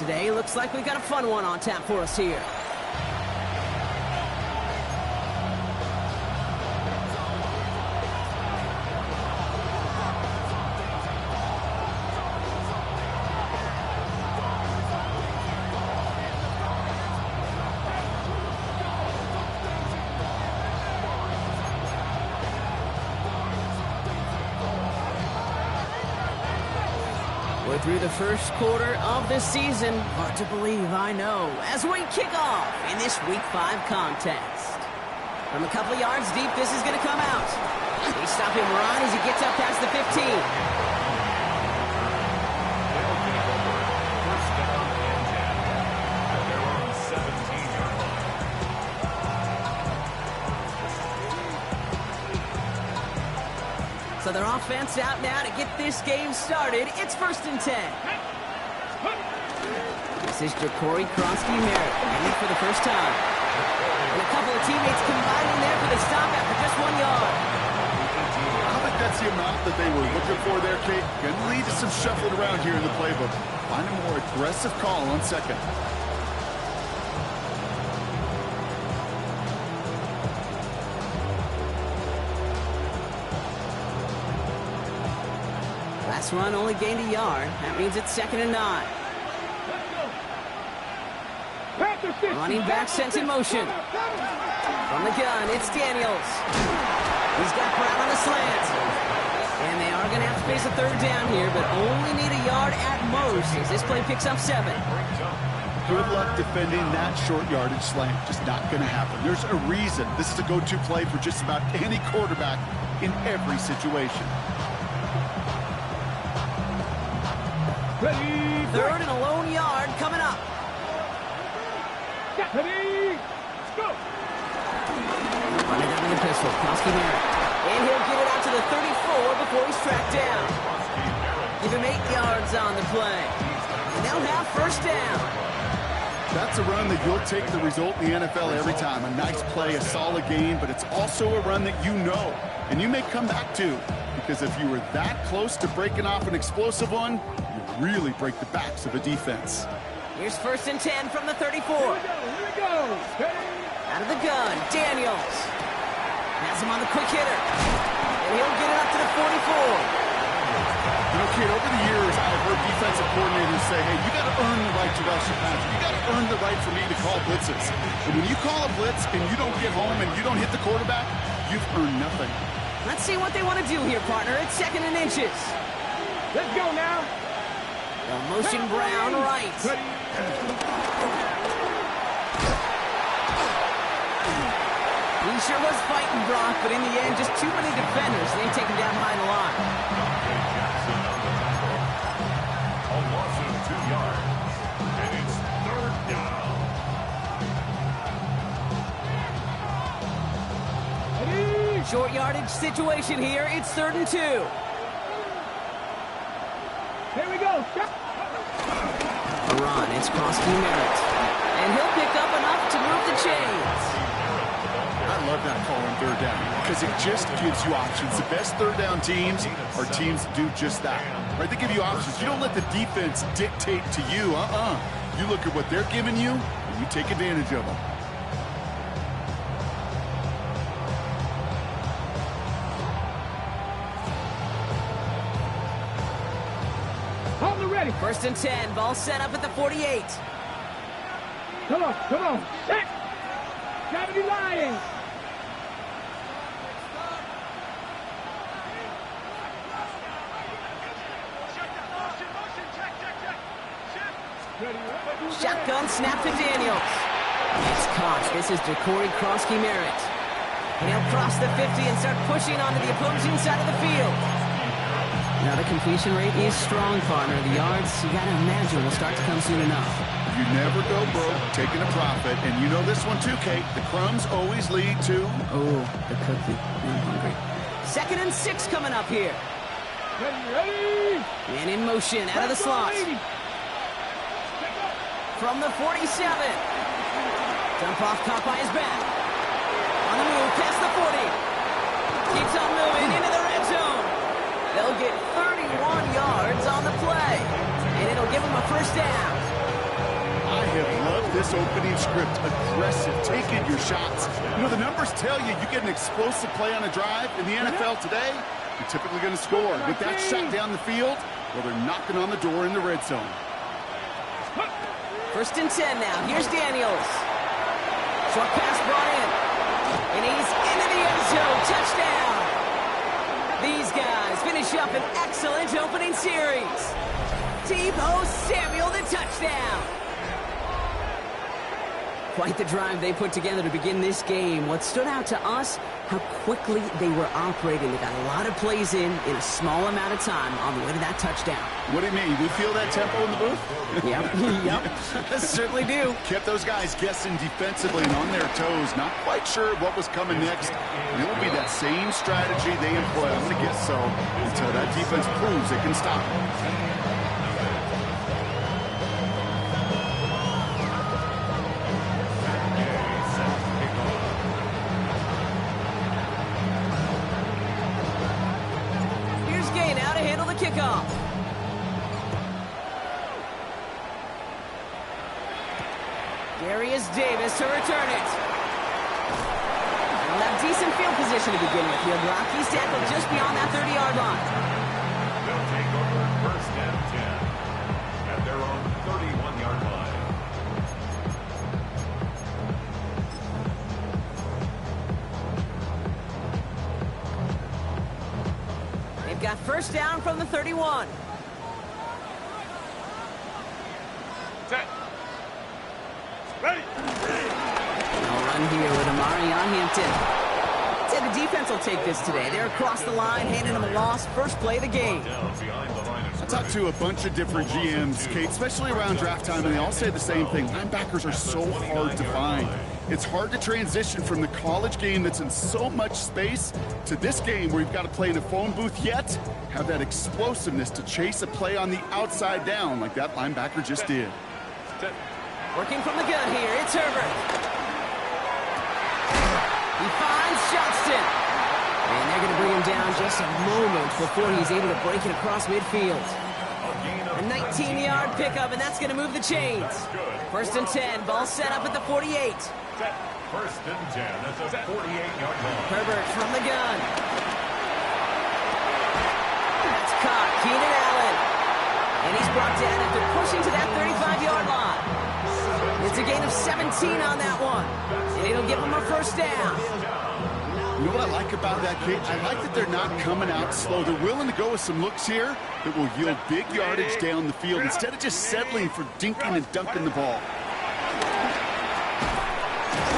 today. Looks like we've got a fun one on tap for us here. We're through the first quarter of this season. Hard to believe, I know. As we kick off in this Week 5 contest. From a couple of yards deep, this is going to come out. They stop him right as he gets up past the 15. So their offense out now to get this game started. It's 1st and 10. This is Jacory Kronsky-Merritt, aiming for the first time. And a couple of teammates combining there for the stop after just 1 yard. I don't think that's the amount that they were looking for there, Kate. Going to lead to some shuffling around here in the playbook. Find a more aggressive call on second. Last run only gained a yard. That means it's 2nd and 9. Running back sent in motion. From the gun, it's Daniels. He's got Brown on the slant. And they are going to have to face a 3rd down here, but only need a yard at most as this play picks up 7. Good luck defending that short yardage slant. Just not going to happen. There's a reason this is a go-to play for just about any quarterback in every situation. 3rd and a lone yard coming up. Ready, go! Running down the pistol, Kronsky-Merritt. And he'll get it out to the 34 before he's tracked down. Give him 8 yards on the play. And they'll have 1st down. That's a run that you'll take the result in the NFL every time. A nice play, a solid game, but it's also a run that you know, and you may come back to. Because if you were that close to breaking off an explosive one, you really break the backs of a defense. Here's 1st and 10 from the 34. Here we go. Out of the gun, Daniels. Has him on the quick hitter. And he'll get it up to the 44. You know, kid, over the years, I've heard defensive coordinators say, hey, you got to earn the right to rush the passer. You got to earn the right for me to call blitzes. And when you call a blitz and you don't get home and you don't hit the quarterback, you've earned nothing. Let's see what they want to do here, partner. It's 2nd and inches. Let's go now. They'll motion Brown right. He sure was fighting Brock, but in the end, just too many defenders. They take him down behind the line. A loss of 2 yards, and it's 3rd down. Ready? Short yardage situation here. It's 3rd and 2. Here we go. A run. It's Kronsky-Merritt. And he'll pick up enough to move the chains. I love that call on 3rd down because it just gives you options. The best 3rd down teams are teams that do just that. Right? They give you options. You don't let the defense dictate to you. You look at what they're giving you, and you take advantage of them. Hold the ready. 1st and 10. Ball set up at the 48. Come on. Set. Gravity Lions. Shotgun snap to Daniels. It's caught. This is Jacory Kronsky-Merritt. And he'll cross the 50 and start pushing onto the opposing side of the field. Now the completion rate is strong, partner. The yards, you got to imagine, will start to come soon enough. You never go broke taking a profit. And you know this one too, Kate. The crumbs always lead to... Oh, the cookie. I'm hungry. 2nd and 6 coming up here. Ready. And in motion, out of the slot. From the 47. Jump off, caught by his back. On the move, past the 40. Keeps on moving into the red zone. They'll get 31 yards on the play. And it'll give them a 1st down. this opening script. Aggressive, taking your shots. You know, the numbers tell you get an explosive play on a drive. In the NFL today, you're typically going to score. With that shot down the field, well, they're knocking on the door in the red zone. 1st and 10 now. Here's Daniels. Short pass brought in. And he's into the end zone. Touchdown. These guys finish up an excellent opening series. Deebo Samuel, the touchdown. Quite the drive they put together to begin this game. What stood out to us, how quickly they were operating. They got a lot of plays in a small amount of time on the way to that touchdown. What do you mean? We feel that tempo in the booth? Yep. Certainly do. Kept those guys guessing defensively and on their toes. Not quite sure what was coming next. And it will be that same strategy they employ. I'm going to guess so until that defense proves it can stop it. Kickoff. Darius Davis to return it. They'll have decent field position to begin with here. Rockies tackled just beyond that 30-yard line. They'll take over 1st and 10 at their own 31-yard line. They've got 1st down from the 31. Set. Ready. I'll run here with Amari on Hampton. Said the defense will take this today. They're across the line, handing them a loss. First play of the game. I talked to a bunch of different GMs, Kate, especially around draft time, and they all say the same thing. Linebackers are so hard to find. It's hard to transition from the college game that's in so much space to this game where you've got to play in a phone booth, yet have that explosiveness to chase a play on the outside down like that linebacker just did. Working from the gun here, it's Herbert. He finds Johnston. And they're going to bring him down just a moment before he's able to break it across midfield. A 19-yard pickup, and that's going to move the chains. 1st and 10, ball set up at the 48. 1st and 10, that's a 48-yard line. Herbert from the gun. That's caught, Keenan Allen. And he's brought down after pushing to that 35-yard line. It's a gain of 17 on that one. And it'll give him a 1st down. You know what I like about that, Kate? I like that they're not coming out slow. They're willing to go with some looks here that will yield big yardage down the field instead of just settling for dinking and dunking the ball.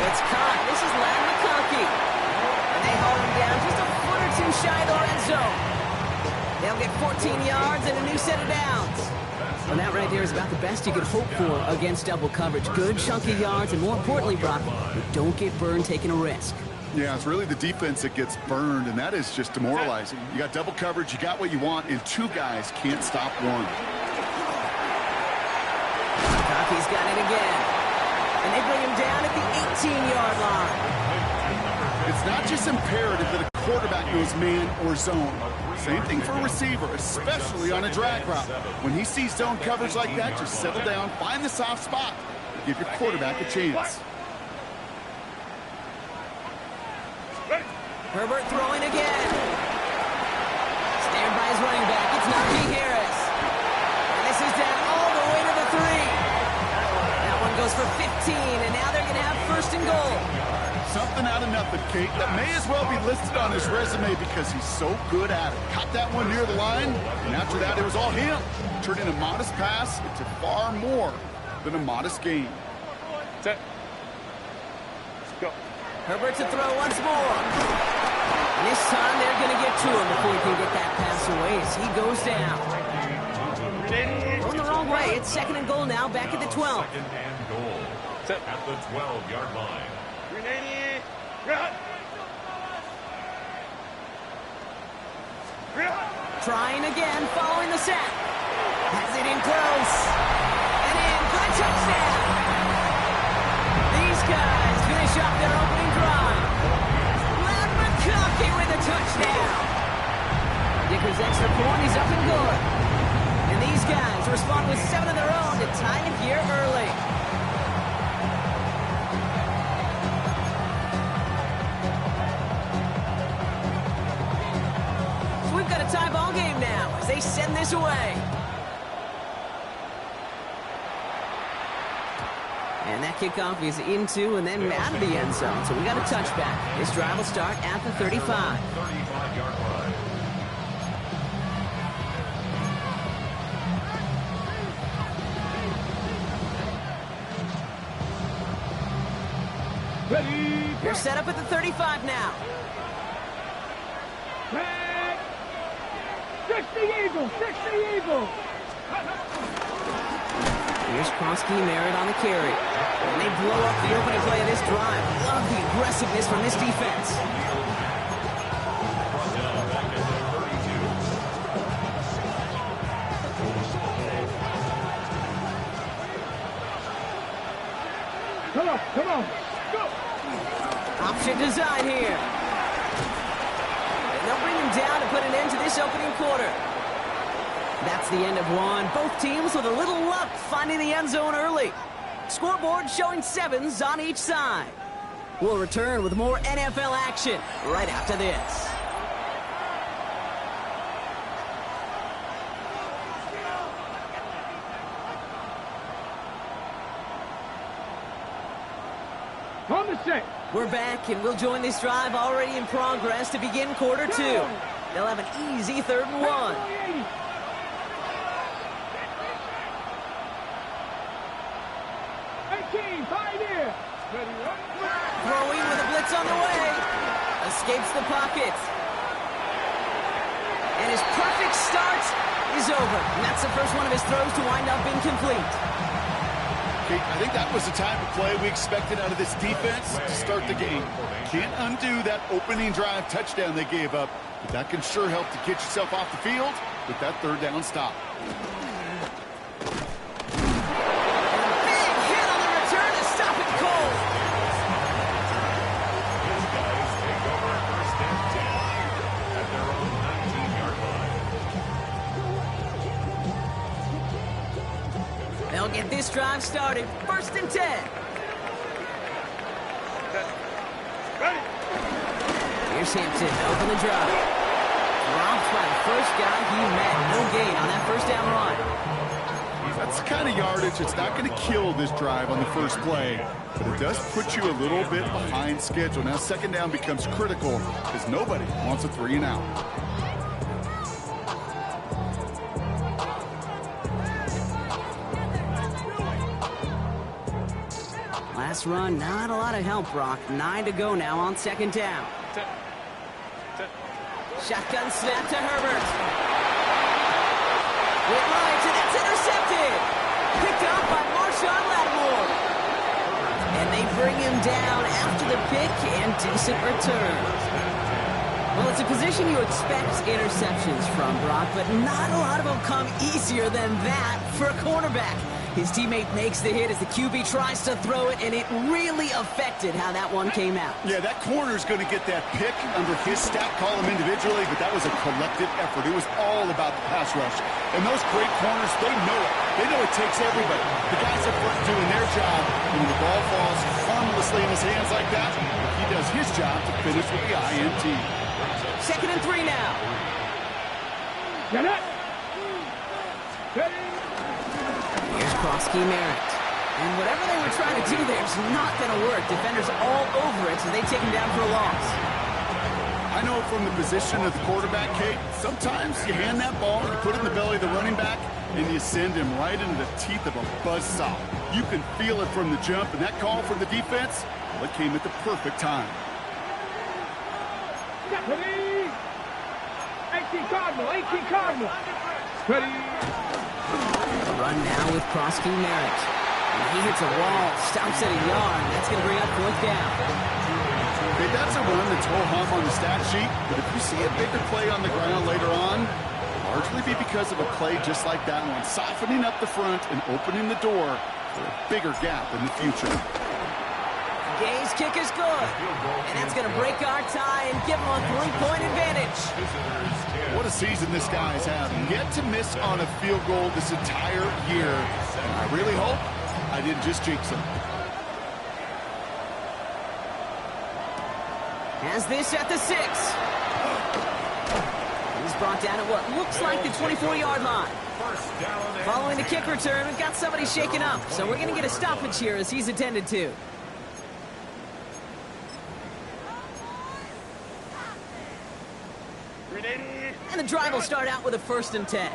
It's caught. This is Larry McConkey. And they hold him down just a foot or two shy of the red zone. They'll get 14 yards and a new set of downs. Well, that right there is about the best you could hope for against double coverage. Good chunky yards, and more importantly, Brock, don't get burned taking a risk. Yeah, it's really the defense that gets burned, and that is just demoralizing. You got double coverage, you got what you want, and two guys can't stop one. McConkey's got it again. And they bring him down at the 18-yard line. It's not just imperative that a quarterback knows man or zone. Same thing for a receiver, especially on a drag route. When he sees zone coverage like that, just settle down, find the soft spot, and give your quarterback a chance. Herbert throwing again. Stand by his running back. It's Najee Harris. And this is down all the way to the 3. That one goes for 15, and now they're going to have 1st and goal. Something out of nothing, Kate. That may as well be listed on his resume because he's so good at it. Caught that one near the line, and after that, it was all him. Turning a modest pass into far more than a modest game. Set. Let's go. Herbert to throw once more. And this time, they're going to get to him before he can get that pass away as he goes down. Going the wrong way. It's 2nd and goal now, back at the 12. 2nd and goal at the 12-yard line. 390. Run. Trying again, following the sack. Has it in close. And in for the touchdown. These guys finish up their opening drive. Larry McConkey with a touchdown. Dicker's extra point is up and good. And these guys respond with 7 of their own to tie it here early. send this away. And that kickoff is into and then out of the end zone. So we got a touchback. This drive will start at the 35. 35-yard line. They're set up at the 35 now. 60 Eagles, 60 Eagles. Here's Kronsky Merritt on the carry. And they blow up the opening play of this drive. Love the aggressiveness from this defense. Come on. Go. Option design here. And they'll bring him down to put an end to this opening quarter. That's the end of one. Both teams with a little luck finding the end zone early. Scoreboard showing 7s on each side. We'll return with more NFL action right after this. On the set. We're back, and we'll join this drive already in progress to begin quarter two. They'll have an easy 3rd and 1. 18, pioneer. Throwing with a blitz on the way. Escapes the pocket. And his perfect start is over. And that's the first one of his throws to wind up incomplete. Okay, I think that was the type of play we expected out of this defense to start the game. Can't undo that opening drive touchdown they gave up, but that can sure help to get yourself off the field with that 3rd down stop. Big hit on the return to stop it cold. His guys take over 1st and 10 at their own 19-yard line. They'll get this drive started. 1st and 10. Ready. Here's Hampton to open the drive. Dropped by the first guy he met. No gain on that 1st down run. That's the kind of yardage that's not going to kill this drive on the first play, but it does put you a little bit behind schedule. Now 2nd down becomes critical because nobody wants a 3 and out. Last run, not a lot of help, Brock. 9 to go now on 2nd down. Shotgun snap to Herbert. With right, and that's intercepted. Picked up by Marshawn Lattimore. And they bring him down after the pick and decent return. Well, it's a position you expect interceptions from, Brock, but not a lot of them come easier than that for a cornerback. His teammate makes the hit as the QB tries to throw it, and it really affected how that one came out. Yeah, that corner's going to get that pick under his stat column individually, but that was a collective effort. It was all about the pass rush. And those great corners, they know it. They know it takes everybody. The guys up front doing their job, and when the ball falls harmlessly in his hands like that, he does his job to finish with the INT. 2nd and 3 now. Get it. Ready. Here's Kronsky Merritt. And whatever they were trying to do there is not going to work. Defenders all over it, so they take him down for a loss. I know from the position of the quarterback, Kate, sometimes you hand that ball, you put it in the belly of the running back, and you send him right into the teeth of a buzzsaw. You can feel it from the jump, and that call from the defense, well, it came at the perfect time. Ready. 18 Cardinal. Ready. Run now with Kronsky Merritt. And he hits a wall, stops at a yard. That's going to bring up 4th down. Okay, that's a run that's ho-hum on the stat sheet, but if you see a bigger play on the ground later on, largely be because of a play just like that one, softening up the front and opening the door for a bigger gap in the future. Gay's kick is good. And that's going to break our tie and give him a 3-point advantage. What a season this guy's having. Yet to miss on a field goal this entire year. And I really hope I didn't just jinx him. Has this at the 6. He's brought down at what looks like the 24-yard line. First down and Following the kick return, we've got somebody shaken up, so we're going to get a stoppage here as he's attended to. And the drive will start out with a 1st and 10.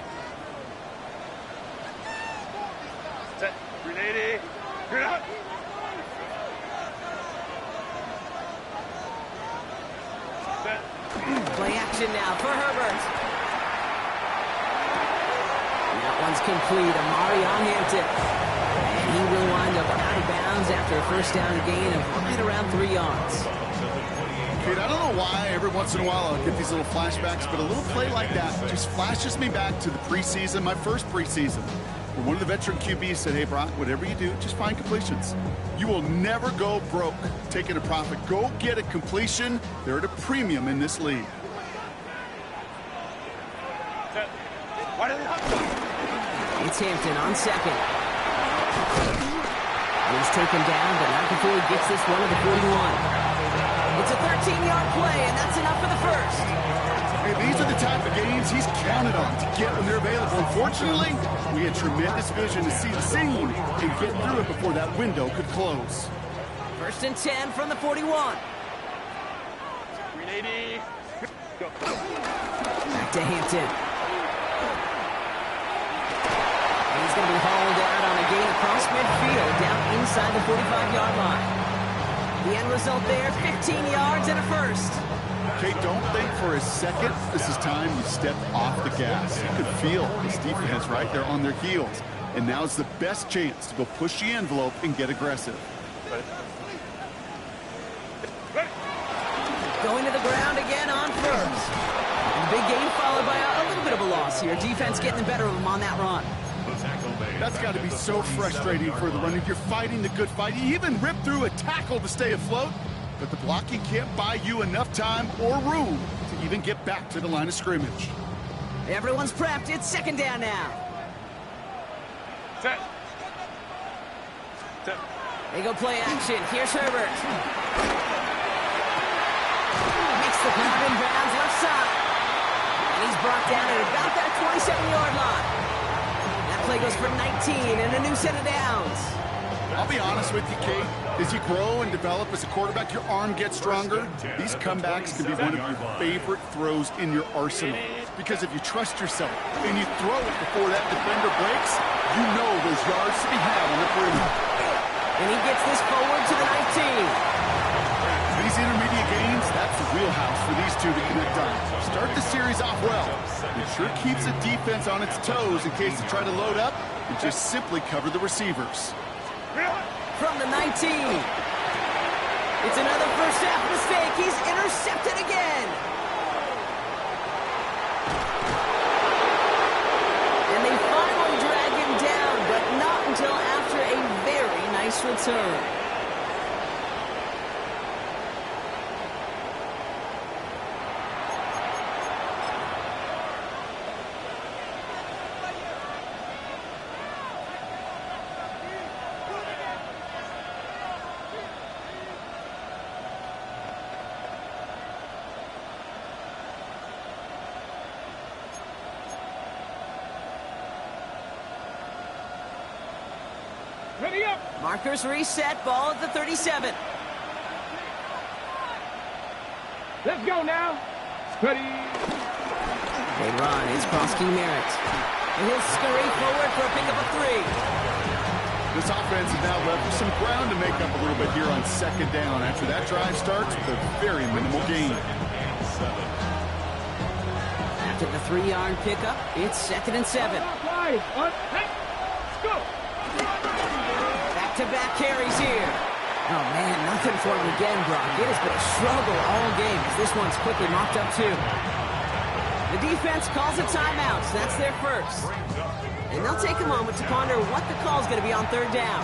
Set. 380. Good up. Set. Play action now for Herbert. And that one's complete. Amari on Hampton. And he will wind up out of bounds after a 1st down gain of right around 3 yards. Kate, I don't know why every once in a while I'll get these little flashbacks, but a little play like that just flashes me back to the preseason, my first preseason, where one of the veteran QBs said, hey, Brock, whatever you do, just find completions. You will never go broke taking a profit. Go get a completion. They're at a premium in this league. Set. Why did it It's Hampton on 2nd. He's taken down, but not before he gets this one to the 41. It's a 13-yard play, and that's enough for the 1st. Hey, these are the type of gains he's counted on to get when they're available. Unfortunately, we had tremendous vision to see the scene and get through it before that window could close. 1st and 10 from the 41. 380. Go. Back to Hampton. And he's going to be hauled out on a gain across midfield down inside the 45-yard line. The end result there, 15 yards and a 1st. Okay, don't think for a second this is time you step off the gas. You could feel this defense right there on their heels. And now's the best chance to go push the envelope and get aggressive. Going to the ground again on 1st. And big gain followed by a little bit of a loss here. Defense getting the better of them on that run. That's got to be so frustrating for the runner. You're fighting the good fight. You even rip through a tackle to stay afloat, but the blocking can't buy you enough time or room to even get back to the line of scrimmage. Everyone's prepped. It's 2nd down now. Set. Set. They go play action. Here's Herbert. Makes the grab in bounds left side. And he's brought down at about that 27-yard line. Play goes for 19 and a new set of downs. I'll be honest with you, Kate. As you grow and develop as a quarterback, your arm gets stronger. These comebacks can be one of your favorite throws in your arsenal. Because if you trust yourself and you throw it before that defender breaks, you know there's yards to be had on the perimeter. And he gets this forward to the 19. These intermediate gains, that's the wheelhouse for these two to connect on. Start the series off well. It sure keeps the defense on its toes in case they try to load up and just simply cover the receivers. From the 19. It's another first half mistake. He's intercepted again. And they finally drag him down, but not until after a very nice return. Ready up. Markers reset, ball at the 37. Let's go now. Ready. They run. It's Krosky Merritt. And he'll scurry forward for a pickup of 3. This offense is now left with some ground to make up a little bit here on 2nd down after that drive starts with a very minimal gain. After the 3-yard pickup, it's 2nd and 7. Hey, let's go. Back-to-back carries here. Oh, man, nothing for him again, Brock. It has been a struggle all game as this one's quickly mopped up, too. The defense calls a timeout, so that's their first. And they'll take a moment to ponder what the call is going to be on 3rd down.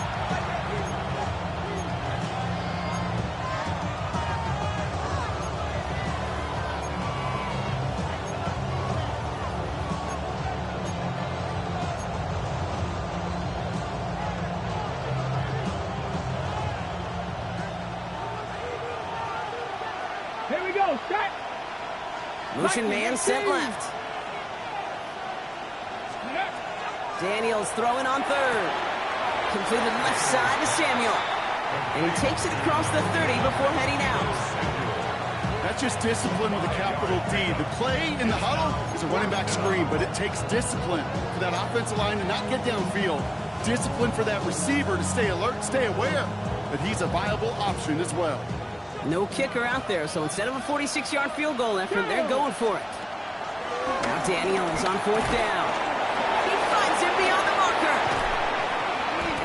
Here we go. Set. Motion man sent left. Daniels throwing on third. Completed left side to Samuel. And he takes it across the 30 before heading out. That's just discipline with a capital D. The play in the huddle is a running back screen, but it takes discipline for that offensive line to not get downfield. Discipline for that receiver to stay alert, stay aware that he's a viable option as well. No kicker out there, so instead of a 46-yard field goal effort, they're going for it. Now Daniels on fourth down. He finds him beyond the marker.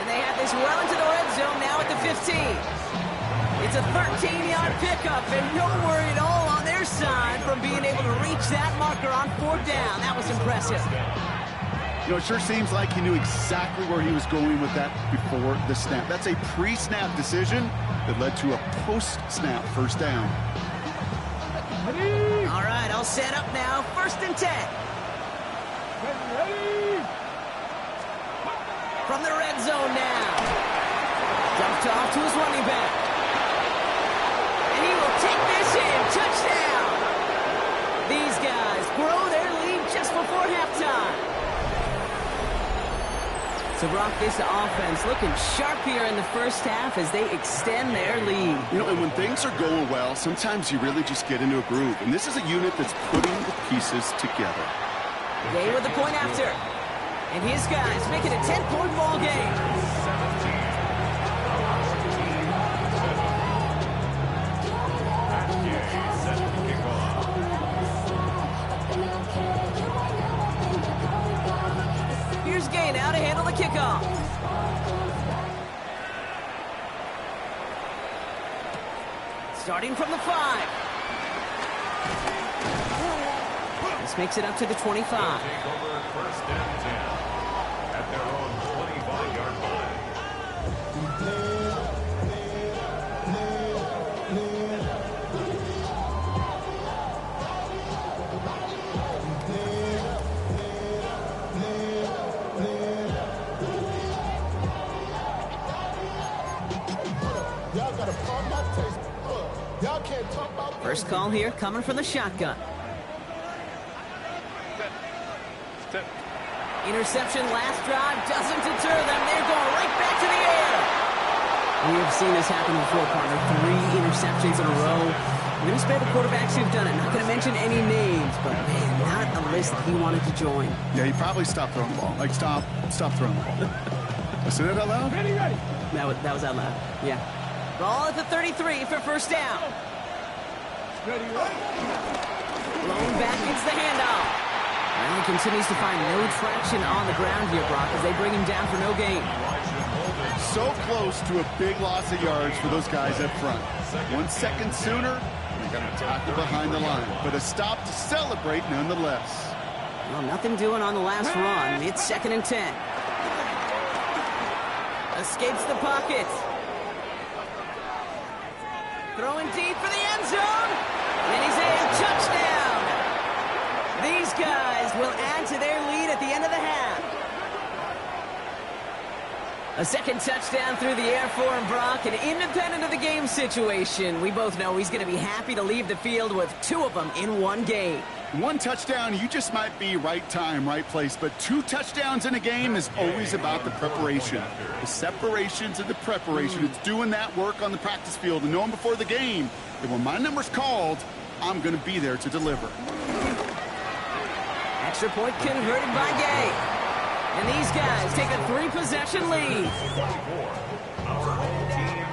And they have this well into the red zone now at the 15. It's a 13-yard pickup, and no worry at all on their side from being able to reach that marker on fourth down. That was impressive. You know, it sure seems like he knew exactly where he was going with that before the snap. That's a pre-snap decision that led to a post-snap first down. All right, all set up now. 1st and 10. From the red zone now. Dumped off to his running back. And he will take this in. Touchdown. These guys grow their lead just before halftime. So, Brock, this offense looking sharp here in the first half as they extend their lead. You know, and when things are going well, sometimes you really just get into a groove. And this is a unit that's putting the pieces together. Gay with the point after. And his guys make it a 10-point ball game. 17. Matt Gay set to kick off. Here's Gay now to handle the kickoff. Starting from the 5. This makes it up to the 25. Take over 1st and 10 at their own 25-yard line. First call here coming from the shotgun. Interception last drive doesn't deter them. They're going right back to the air. We have seen this happen before, partner. 3 interceptions in a row. We're going to spare the quarterbacks who've done it. Not going to mention any names, but man, not a list that he wanted to join. Yeah, he probably stopped throwing the ball. Like, stop throwing the ball. I said that out loud? Ready. That was out loud. Yeah. Ball at the 33 for first down. Ready. Blown back gets the handoff. And he continues to find no traction on the ground here, Brock, as they bring him down for no gain. So close to a big loss of yards for those guys up front. 1 second sooner, they're going to tackle behind the line. But a stop to celebrate nonetheless. Well, nothing doing on the last run. It's 2nd and 10. Escapes the pocket. Throwing deep for the end zone. And he's in. Touchdown. These guys will add to their lead at the end of the half. A second touchdown through the air for him, Brock, and independent of the game situation, we both know he's going to be happy to leave the field with 2 of them in one game. 1 touchdown, you just might be right time, right place, but 2 touchdowns in a game is always about the preparation. The separations and the preparation. It's doing that work on the practice field and knowing before the game that when my number's called, I'm going to be there to deliver. Extra point converted by Gay. And these guys take a 3-possession lead. 24. Our home team,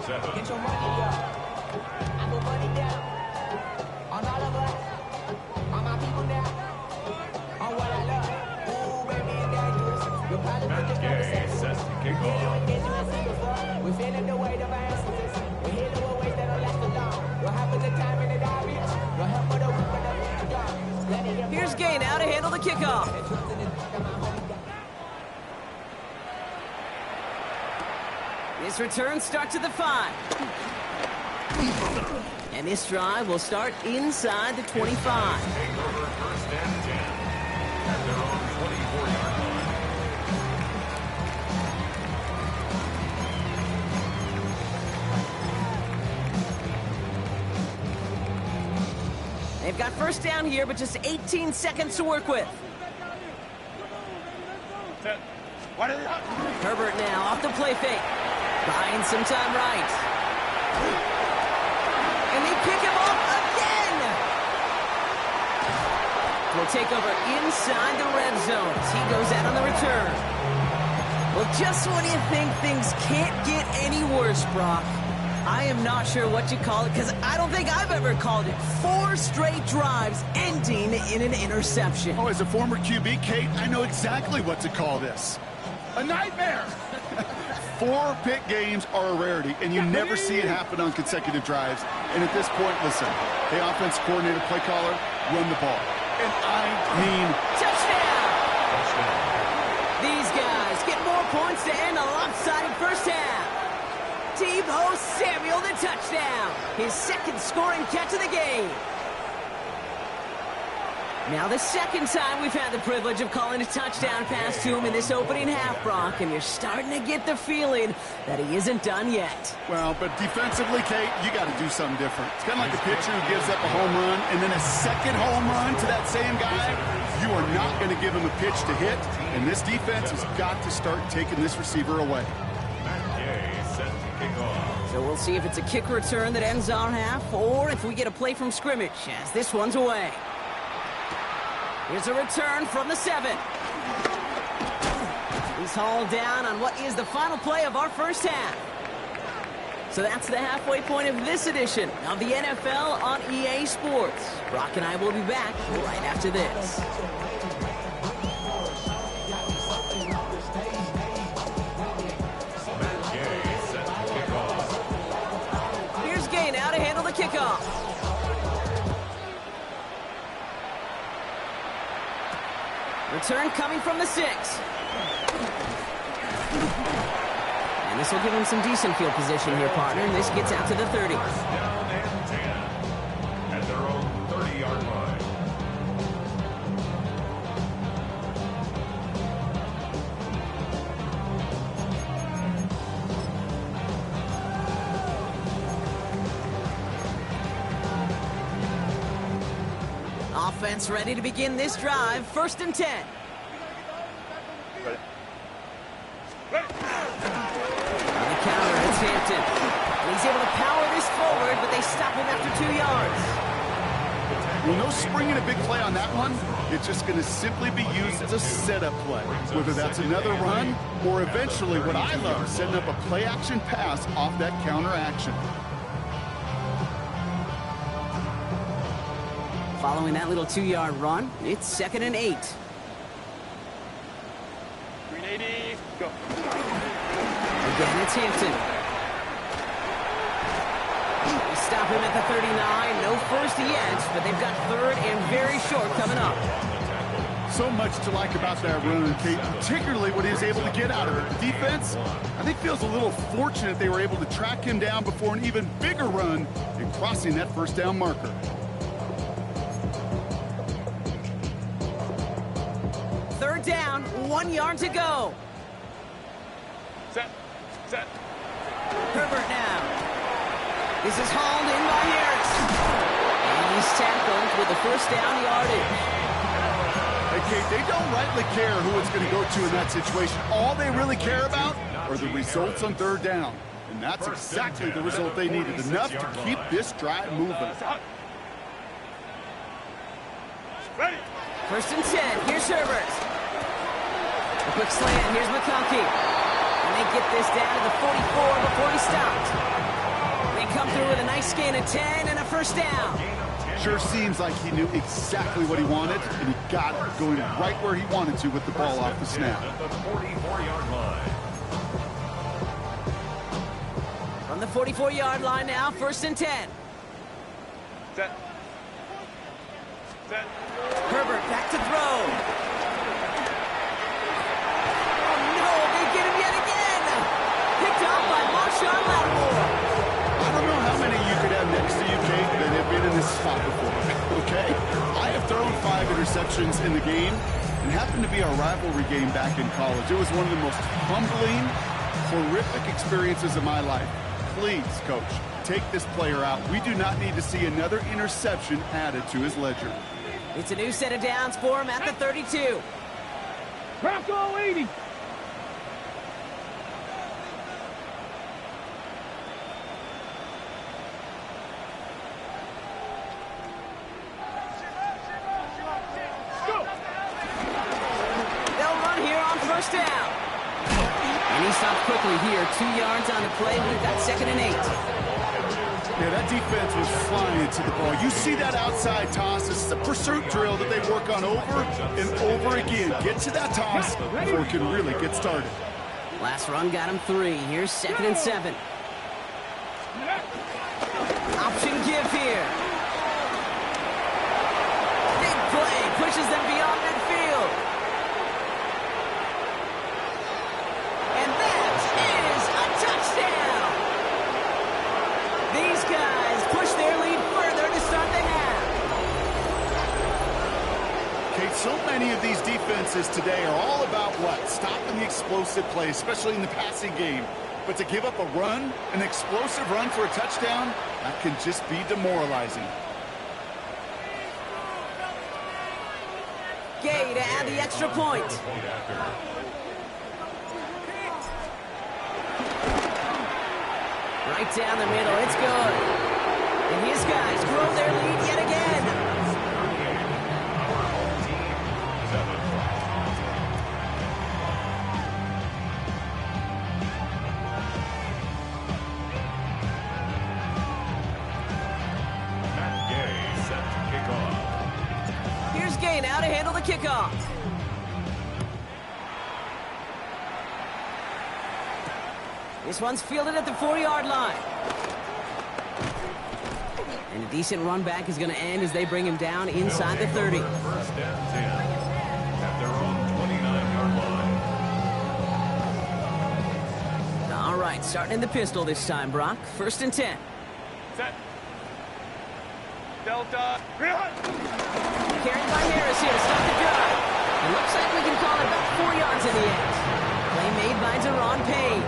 7. Get your money up. I put money down. On all of us. On my people now. On what I love. Ooh, baby, it's dangerous. You're probably Matt Gay sets the kick off. We're feeling the weight of our ancestors. We're healing with ways that'll last a long. We'll have the time in the garbage. We'll help for the weak, but the dark. Here's Gay now to handle the kickoff. This return starts at the 5. And this drive will start inside the 25. Take over 1st and 10 at their own 24-yard line. They've They've got first down here, but just 18 seconds to work with. Herbert now off the play fake. Buying some time right. And they pick him off again. We'll take over inside the red zone as he goes out on the return. Well, just when you think things can't get any worse, Brock, I am not sure what you call it, because I don't think I've ever called it 4 straight drives ending in an interception. Oh, as a former QB, Kate, I know exactly what to call this. A nightmare! 4 pick games are a rarity, and you never see it happen on consecutive drives. And at this point, listen, hey, offense coordinator, play caller, run the ball. And I mean... Touchdown! These guys get more points to end a lopsided first half. Deebo Samuel, the touchdown. His second scoring catch of the game. Now the second time we've had the privilege of calling a touchdown pass to him in this opening half, Brock, and you're starting to get the feeling that he isn't done yet. Well, but defensively, Kate, you got to do something different. It's kind of like a pitcher who gives up a home run and then a second home run to that same guy. You are not going to give him a pitch to hit, and this defense has got to start taking this receiver away. So we'll see if it's a kick return that ends our half, or if we get a play from scrimmage as this one's away. Here's a return from the 7. He's hauled down on what is the final play of our first half. So that's the halfway point of this edition of the NFL on EA Sports. Brock and I will be back right after this. Here's Gay now to handle the kickoff. Return coming from the 6. And this will give him some decent field position here, partner. And this gets out to the 30. Down and 10 at their own 30-yard line. Offense ready to begin this drive. First and 10. On the counter, it's Hampton. And he's able to power this forward, but they stop him after 2 yards. Well, no springing a big play on that one. It's just going to simply be used as a setup play. Whether that's another run, or eventually what I love, setting up a play-action pass off that counter action. Following that little 2-yard run, it's 2nd and 8. 380, go. Again, it's Hampton. They stop him at the 39. No first yet, but they've got 3rd and very short coming up. So much to like about that run, Kate, particularly what he was able to get out of it. The defense, I think, feels a little fortunate they were able to track him down before an even bigger run in crossing that first down marker. Third down, 1 yard to go. Set. Herbert now. This is hauled in by Harris. And he's tackled with the first down yardage. Hey, Kate, they don't rightly care who it's going to go to in that situation. All they really care about are the results on third down. And that's exactly the result they needed, enough to keep this drive moving. Ready. First and 10, here's Herbert. A quick slant, here's McConkey. And they get this down to the 44 before he stopped. They come through with a nice gain of 10 and a first down. Sure seems like he knew exactly what he wanted, and he got it going right where he wanted to with the ball off the snap. At the 44-yard line. From the 44-yard line now, first and 10. Set. Herbert back to throw. Oh no, they get him yet again. Picked off by Marshawn Lattimore. I don't know how many you could have next to you, Kate, that have been in this spot before, okay? I have thrown 5 interceptions in the game, and happened to be our rivalry game back in college. It was one of the most humbling, horrific experiences of my life. please, Coach, take this player out. We do not need to see another interception added to his ledger. It's a new set of downs for him at the 32. Bronco 80. They'll run here on first down. And he stopped quickly here. 2 yards on the play. We've got 2nd and 8. Yeah, that defense was flying to the ball. You see that outside toss. This is a pursuit drill that they work on over and over again. Get to that toss before it can really get started. Last run got him 3. Here's 2nd and 7. Option give here. Big play. Pushes them beyond midfield. And that is a touchdown. These guys push their lead further to start the half. Kate, so many of these defenses today are all about what? Stopping the explosive play, especially in the passing game. But to give up a run, an explosive run for a touchdown, that can just be demoralizing. Gay to add the extra point. Right down the middle, it's good. And his guys grow their lead yet again. Matt Gay set to kick off. Here's Gay now to handle the kickoff. This one's fielded at the 4-yard line. And a decent run back is going to end as they bring him down inside the 30. First and 10 at their own 29-yard line. All right, starting in the pistol this time, Brock. 1st and 10. Set. Delta. Real. Carried by Harris here to stop the drive. It looks like we can call it about 4 yards in the end. Play made by Deron Payne.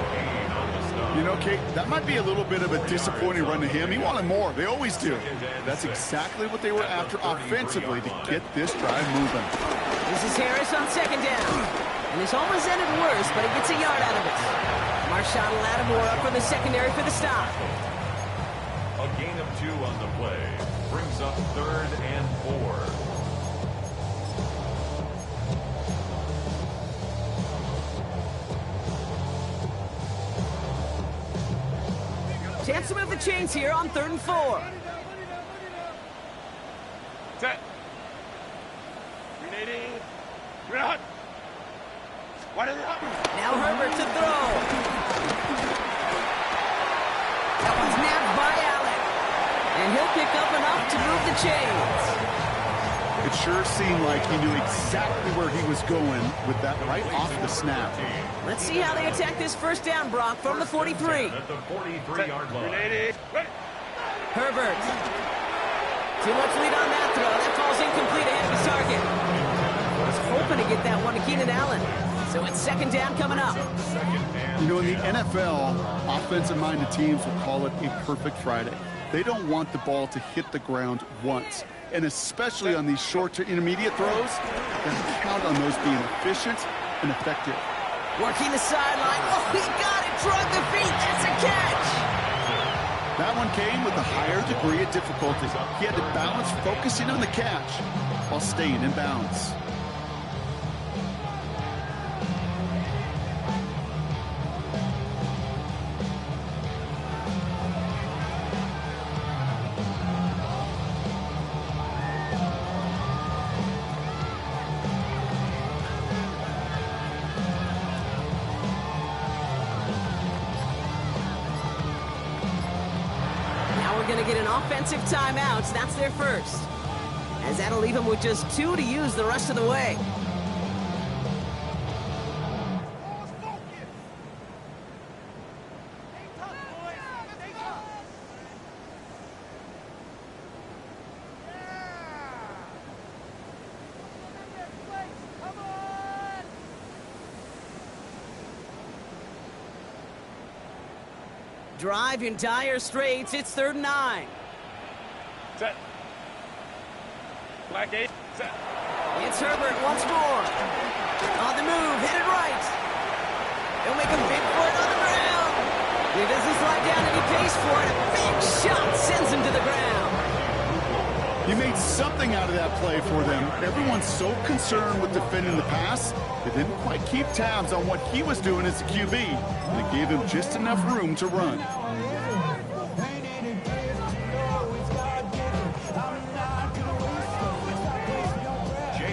You know, Kate, that might be a little bit of a disappointing run to him. He wanted more. They always do. That's exactly what they were after offensively to get this drive moving. This is Harris on 2nd down. And this almost ended worse, but he gets a yard out of it. Marshawn Lattimore up from the secondary for the stop. A gain of 2 on the play brings up 3rd and 4. Chance to move the chains here on 3rd and 4. Set. Grenading. Grenade. What is it? Now Herbert to throw. That one's nabbed by Allen. And he'll pick up enough to move the chains. It sure seemed like he knew exactly where he was going with that right off the snap. Let's see how they attack this 1st down, Brock, from the 43. At the 43-yard line. Grenading. Ready. Herbert. Too much lead on that throw. That falls incomplete ahead of his target. Was hoping to get that one to Keenan Allen. So it's 2nd down coming up. You know, in the NFL, offensive-minded teams will call it a perfect Friday. They don't want the ball to hit the ground once. And especially on these short to intermediate throws, they count on those being efficient and effective. Working the sideline. Oh, he got it. Drug the feet. That's a catch. That one came with a higher degree of difficulty. He had to balance focusing on the catch while staying in bounds. Going to get an offensive timeout. That's their first. As that'll leave them with just 2 to use the rest of the way. Drive in dire straits. It's 3rd and 9. Set. Black 8. Set. It's Herbert once more. On the move, headed right. He'll make a big for it on the ground. He doesn't slide down and he pays for it. A big shot sends him to the ground. He made something out of that play for them. Everyone's so concerned with defending the pass, they didn't quite keep tabs on what he was doing as a QB. And it gave him just enough room to run.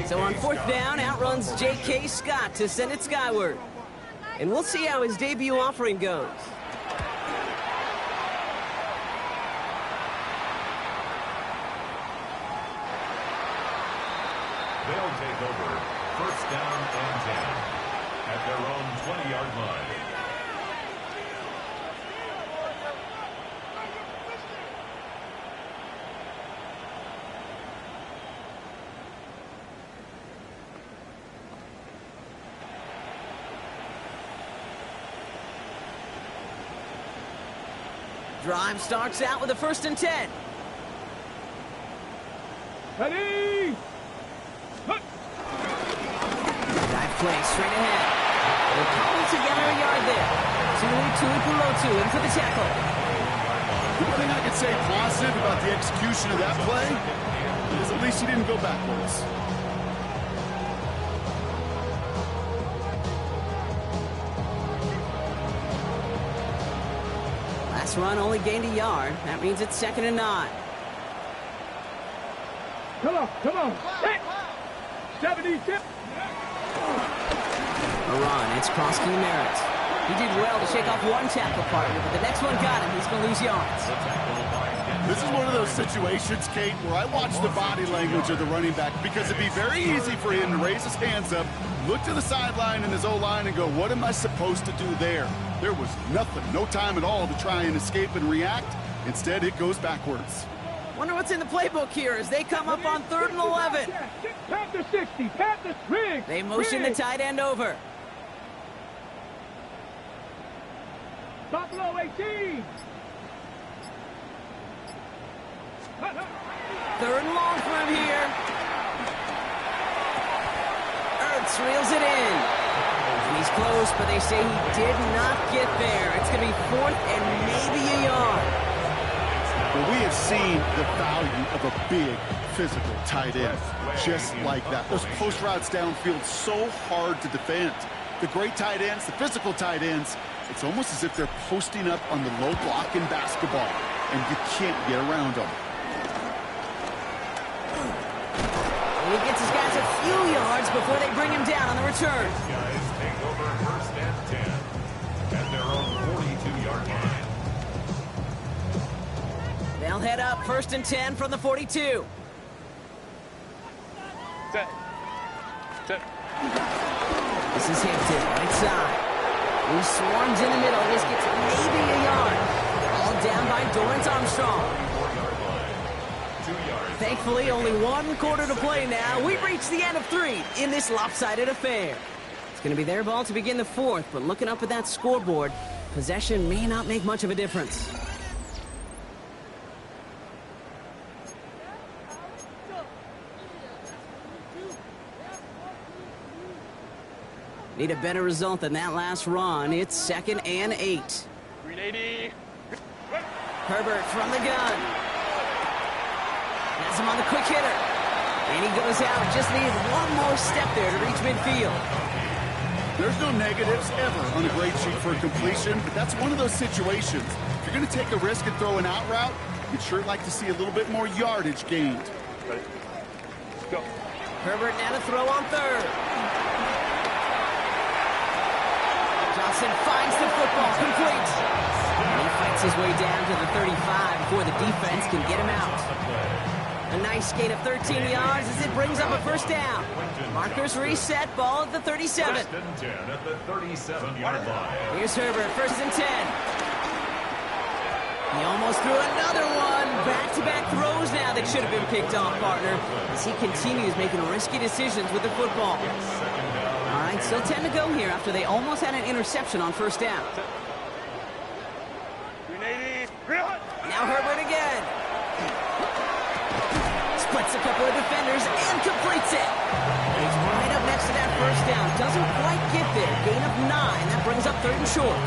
So on 4th down, outruns J.K. Scott to send it skyward. And we'll see how his debut offering goes. They'll take over 1st down and 10 at their own 20-yard line. Drive starts out with a 1st and 10. Ready? Dive play straight ahead. They'll cobble together a yard there. Tuipulotu in for the tackle. The one thing I could say positive about the execution of that play is at least he didn't go backwards. Last run only gained a yard. That means it's 2nd and 9. Come on. 70. A run. It's Krosky Merritt. He did well to shake off one tackle partner, but the next one got him. He's going to lose yards. This is one of those situations, Kate, where I watch the body language of the running back because it'd be very easy for him to raise his hands up, look to the sideline in his O-line and go, what am I supposed to do there? There was nothing, no time at all to try and escape and react. Instead, it goes backwards. Wonder what's in the playbook here as they come up on 3rd and 11. Panther 60. Panther rig. They motion the tight end over. Buffalo 18. 3rd and long for him here. Ertz reels it in. And he's close, but they say he did not get there. It's going to be 4th and maybe a yard. Well, we have seen the value of a big, physical tight end. Just like that. Those post routes downfield so hard to defend. The great tight ends, the physical tight ends, it's almost as if they're posting up on the low block in basketball, and you can't get around them. And he gets his guys a few yards before they bring him down on the return. Guys take over 1st and 10 at their own 42-yard line. They'll head up 1st and 10 from the 42. Set. This is Hampton, right side. He swarms in the middle. This gets maybe a yard. All down by Dorrance Armstrong. 4-yard line. 2 yards. Thankfully, only 1 quarter to play now. We've reached the end of 3 in this lopsided affair. It's going to be their ball to begin the 4th, but looking up at that scoreboard, possession may not make much of a difference. Need a better result than that last run. It's 2nd and 8. 380. Herbert from the gun. Has him on the quick hitter. And he goes out. Just needs one more step there to reach midfield. There's no negatives ever on a grade sheet for a completion, but that's one of those situations. If you're going to take a risk and throw an out route, you'd sure like to see a little bit more yardage gained. Ready. Go. Herbert now to throw on 3rd. Johnson finds the football, complete. And he fights his way down to the 35 before the defense can get him out. A nice gain of 13 yards as it brings up a 1st down. Markers reset, ball at the 37. 1st and 10 at the 37-yard line. Here's Herbert, 1st and 10. He almost threw another one. Back-to-back throws now that should have been picked off, partner, as he continues making risky decisions with the football. All right, still 10 to go here after they almost had an interception on 1st down. Grenade. Reload. Now Herbert again. Splits a couple of defenders and completes it. He's right up next to that first down. Doesn't quite get there. Gain of 9. That brings up 3rd and short.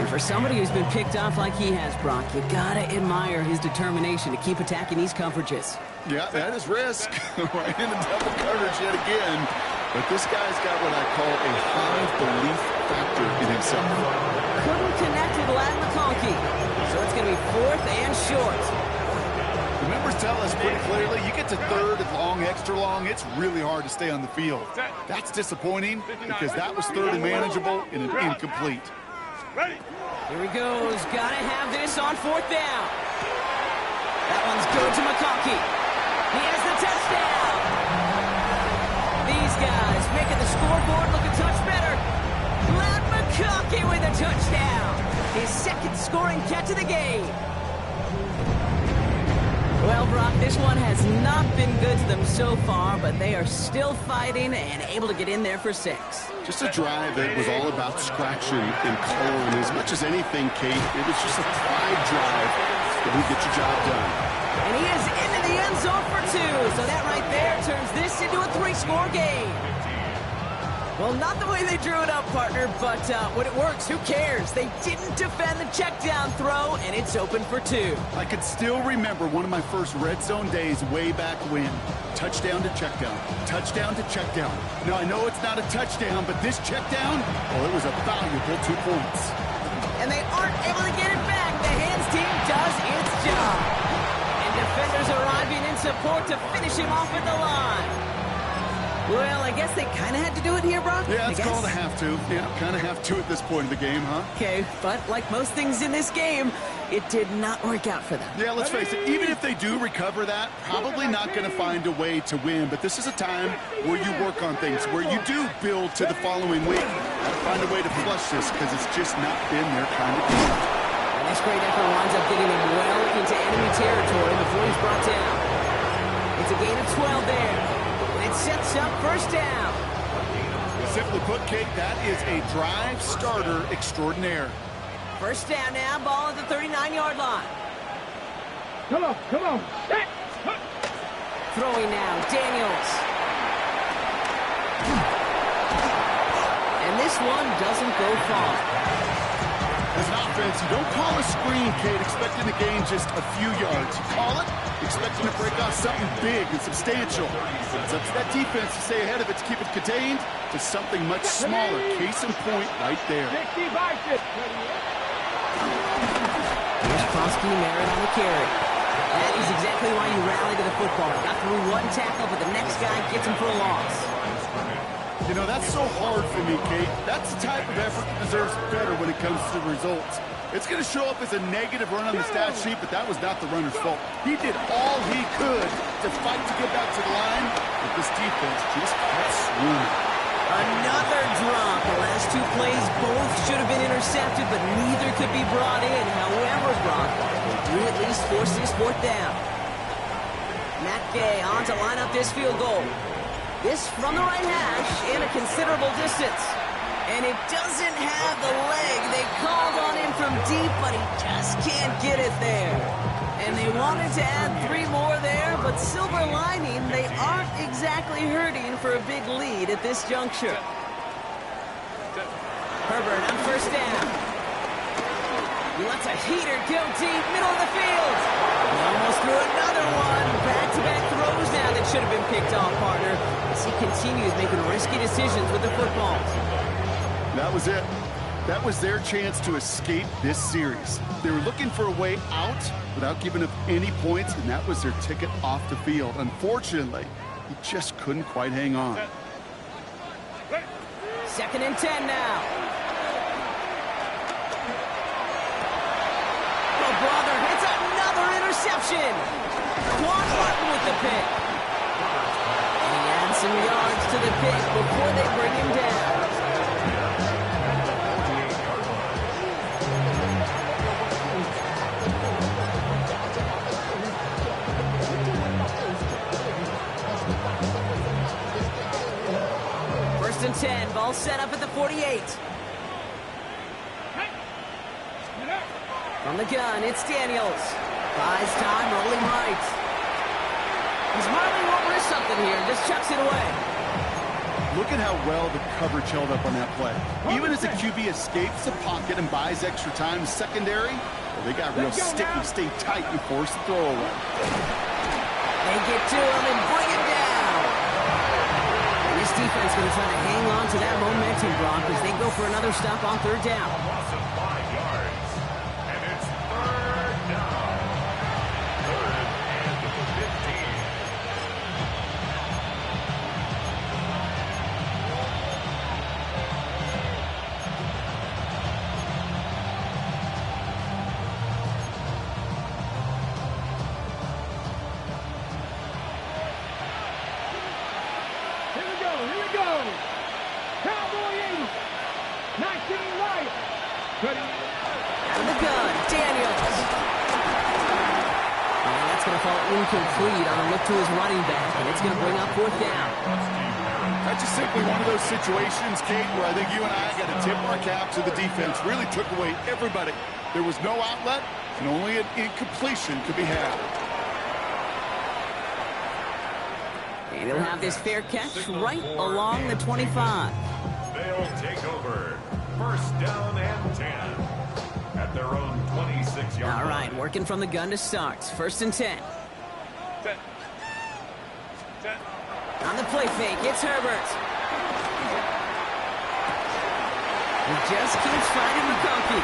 And for somebody who's been picked off like he has, Brock, you gotta admire his determination to keep attacking these coverages. Yeah, that is risk. Right into double coverage yet again. But this guy's got what I call a high belief factor in himself. Couldn't connect with Ladd McConkey. So it's going to be 4th and short. The members tell us pretty clearly, you get to 3rd and long, extra long, it's really hard to stay on the field. That's disappointing because that was 3rd and manageable and an incomplete. Ready. Here he goes. Gotta have this on 4th down. That one's good to McConkey. He has the touchdown. These guys making the scoreboard look a touch better. Ladd McConkey with a touchdown. His 2nd scoring catch of the game. Well, Brock, this one has not been good to them so far, but they are still fighting and able to get in there for 6. Just a drive that was all about scratching and clawing. As much as anything, Kate, it was just a pride drive that would get your job done. And he is into the end zone for 2. So that right there turns this into a 3-score game. Well, not the way they drew it up, partner, but when it works, who cares? They didn't defend the check down throw, and it's open for 2. I could still remember one of my first red zone days way back when. Touchdown to check down. Touchdown to check down. Now, I know it's not a touchdown, but this check down, well, it was a valuable 2 points. And they aren't able to get it back. The hands team does its job. And defenders arriving in support to finish him off at the line. Well, I guess they kind of had to do it here, Brock. Yeah, it's called a have to. Yeah, kind of have to at this point in the game, huh? Okay, but like most things in this game, it did not work out for them. Yeah, let's face it, even if they do recover that, probably not going to find a way to win. But this is a time where you work on things, where you do build to the following week. Find a way to flush this because it's just not been their kind of game. And this great effort winds up getting him well into enemy territory before he's brought down. It's a gain of 12 there. It sets up 1st down. Simply put, Kate, that is a drive starter extraordinaire. 1st down now, ball at the 39-yard line. Come on. Set. Throwing now, Daniels. And this one doesn't go far. As an offense, you don't call a screen, Kate, expecting to gain just a few yards. You call it expecting to break off something big and substantial. It's up to that defense to stay ahead of it, to keep it contained to something much smaller. Case in point right there. Here's Krosky Merritt on the carry. That is exactly why you rally to the football. Got through 1 tackle, but the next guy gets him for a loss. You know, that's so hard for me, Kate. That's the type of effort that deserves better when it comes to the results. It's going to show up as a negative run on the stat sheet, but that was not the runner's fault. He did all he could to fight to get back to the line, but this defense just kept swooning. Another drop. The last 2 plays both should have been intercepted, but neither could be brought in. However, Brock, we at least force this 4th down. Matt Gay on to line up this field goal. This from the right hash in a considerable distance. And it doesn't have the leg. They called on him from deep, but he just can't get it there. And they wanted to add 3 more there, but silver lining, they aren't exactly hurting for a big lead at this juncture. Herbert on 1st down. He lets a heater go deep, middle of the field. He almost threw another one. Back-to-back throws now that should have been picked off, partner, as he continues making risky decisions with the football. That was it. That was their chance to escape this series. They were looking for a way out without giving up any points, and that was their ticket off the field. Unfortunately, he just couldn't quite hang on. 2nd and 10 now. Oh, brother, it's another interception. Quan Martin with the pick. And he adds some yards to the pick before they bring him down. First and 10, ball set up at the 48. From the gun, it's Daniels. Buys time, rolling right. He's marveling over something here, just chucks it away. Look at how well the coverage held up on that play. Even as the QB escapes the pocket and buys extra time secondary, well, they got real sticky, stay tight, and force the throwaway. They get to him and bring it down. And this defense going to try to hang on to that momentum, Brock, as they go for another stop on third down. Loss of 5 yards. And it's third down. Third and 15. Here we go. Cowboy Eagles. 19 right. Ready. Out of the gun, Daniels. And that's going to fall incomplete on a look to his running back, and it's going to bring up fourth down. That's just simply one of those situations, Kate, where I think you and I got to tip our cap to the defense. Really took away everybody. There was no outlet, and only an incompletion could be had. And he'll have this fair catch right along the 25. They'll take over. First down and 10 at their own 26-yard line. All right, working from the gun to start. First and 10. Set. Set. On the play fake, it's Herbert. He just keeps finding McConkey.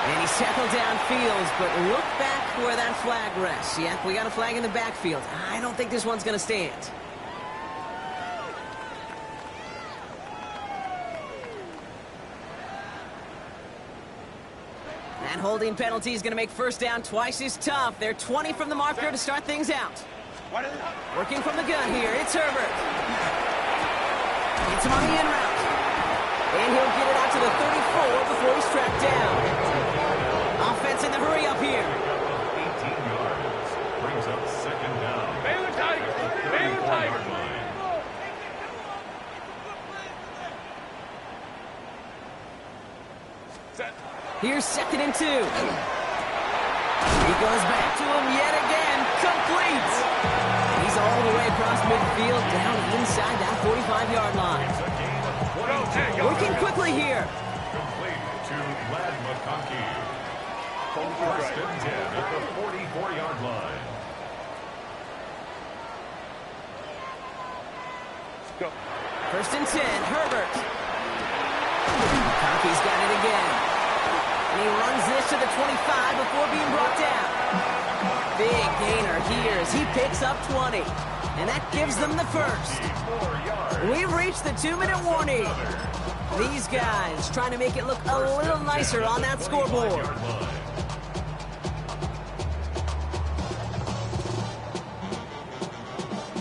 And he's tackled downfield, but look back where that flag rests. Yep, we got a flag in the backfield. I don't think this one's going to stand. That holding penalty is going to make first down twice as tough. They're 20 from the marker to start things out. Working from the gun here, it's Herbert. Gets him on the in route. And he'll get it out to the 34 before he's tracked down. Offense in the hurry up here. 18 yards. Brings up second down. Baylor Tigers. Baylor Tigers. Set. Here's second and 2. He goes back to him yet again. Complete. He's all the way across midfield, down inside that 45-yard line. Working quickly here. Complete to Ladd McConkey. First and 10 at the 44-yard line. Let's go. First and 10, Herbert. McConkey's got it again. And he runs this to the 25 before being brought down. Big gainer here as he picks up 20. And that gives them the first. We've reached the 2-minute warning. These guys trying to make it look a little nicer on that scoreboard.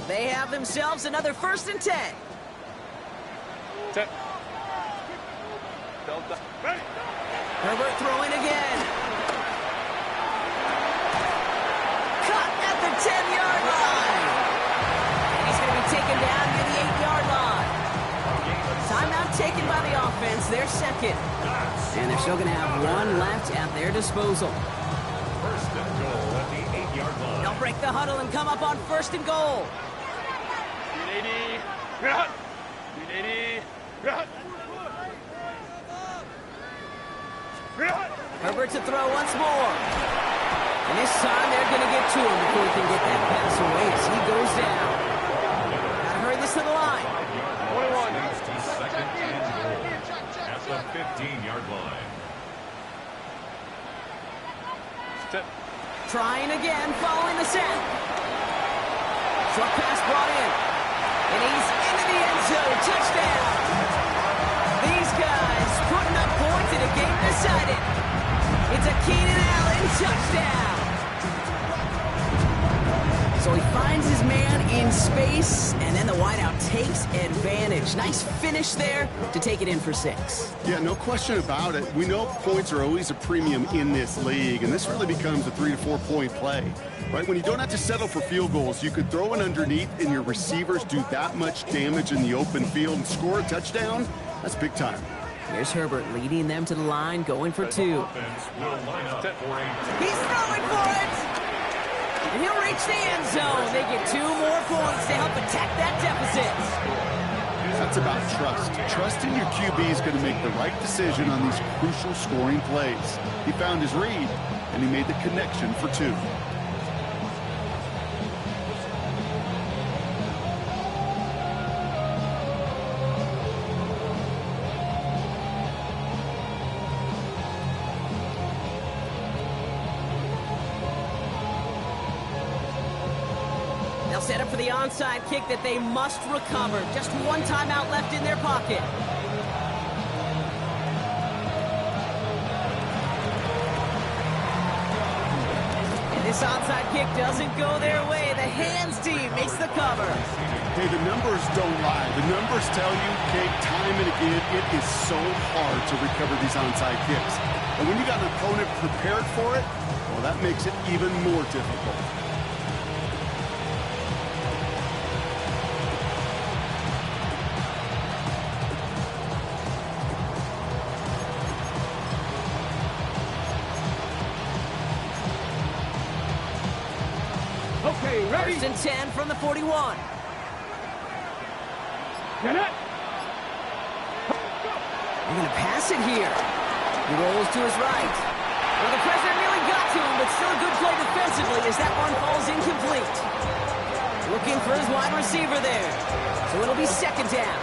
They have themselves another first and 10. Set. Delta. Ready. Herbert throwing again. Cut at the 10-yard line. And he's going to be taken down near the 8-yard line. Timeout taken by the offense. They're second. And they're still going to have one left at their disposal. First and goal at the 8-yard line. They'll break the huddle and come up on first and goal. 380. Run. 380. Run. Herbert to throw once more. And this time they're going to get to him before he can get that pass away as he goes down. Got to hurry this to the line. 21. Second and goal at the 15-yard line. Set. Trying again, following the set. Short pass brought in. And he's into the end zone. Touchdown. These guys putting up points in a game decided. It's a Keenan Allen touchdown. So he finds his man in space, and then the wideout takes advantage. Nice finish there to take it in for 6. Yeah, no question about it. We know points are always a premium in this league, and this really becomes a 3 to 4 point play. Right? When you don't have to settle for field goals, you could throw it underneath and your receivers do that much damage in the open field and score a touchdown. That's big time. Here's Herbert leading them to the line, going for 2. Offense will line up for a He's throwing for it! And he'll reach the end zone. They get 2 more points to help attack that deficit. That's about trust. Trusting your QB is going to make the right decision on these crucial scoring plays. He found his read, and he made the connection for 2. They'll set up for the onside kick that they must recover. Just 1 timeout left in their pocket. And this onside kick doesn't go their way. The hands team makes the cover. Hey, the numbers don't lie. The numbers tell you, Kate, time and again, it is so hard to recover these onside kicks. And when you got an opponent prepared for it, well, that makes it even more difficult. Okay, ready? 1st and 10 from the 41. Get it. They're going to pass it here. He rolls to his right. Well, the pressure nearly got to him, but still a good play defensively as that one falls incomplete. Looking for his wide receiver there. So it'll be 2nd down.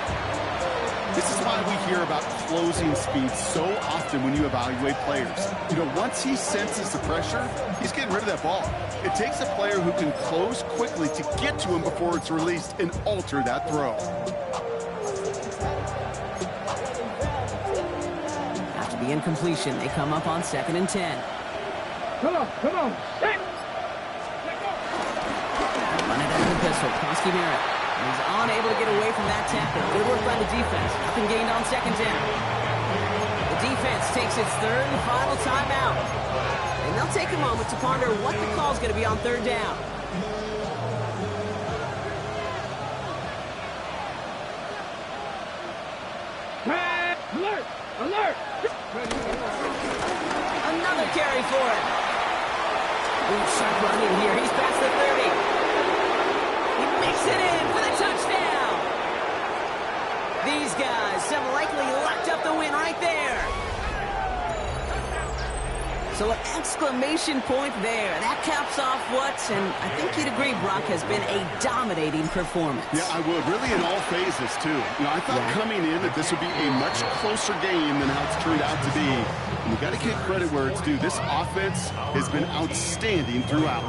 This is why we hear about closing speed so often when you evaluate players. You know, once he senses the pressure, he's getting rid of that ball. It takes a player who can close quickly to get to him before it's released and alter that throw. After the incompletion, they come up on 2nd and 10. Come on, set. Run it out of the pistol. Krosky Merritt. He's unable to get away from that tackle. Good work by the defense. Nothing gained on 2nd down. The defense takes its 3rd and final timeout. And they'll take a moment to ponder what the call's going to be on 3rd down. Alert! Alert! Another carry for it. Ooh, sharp running here. He's past the 30. He makes it in for the touchdown. These guys have likely locked up the win right there. So an exclamation point there. That caps off what, and I think you'd agree, Brock, has been a dominating performance. Yeah, I would. Really in all phases, too. You know, I thought coming in that this would be a much closer game than how it's turned out to be. And you got to give credit where it's due. This offense has been outstanding throughout.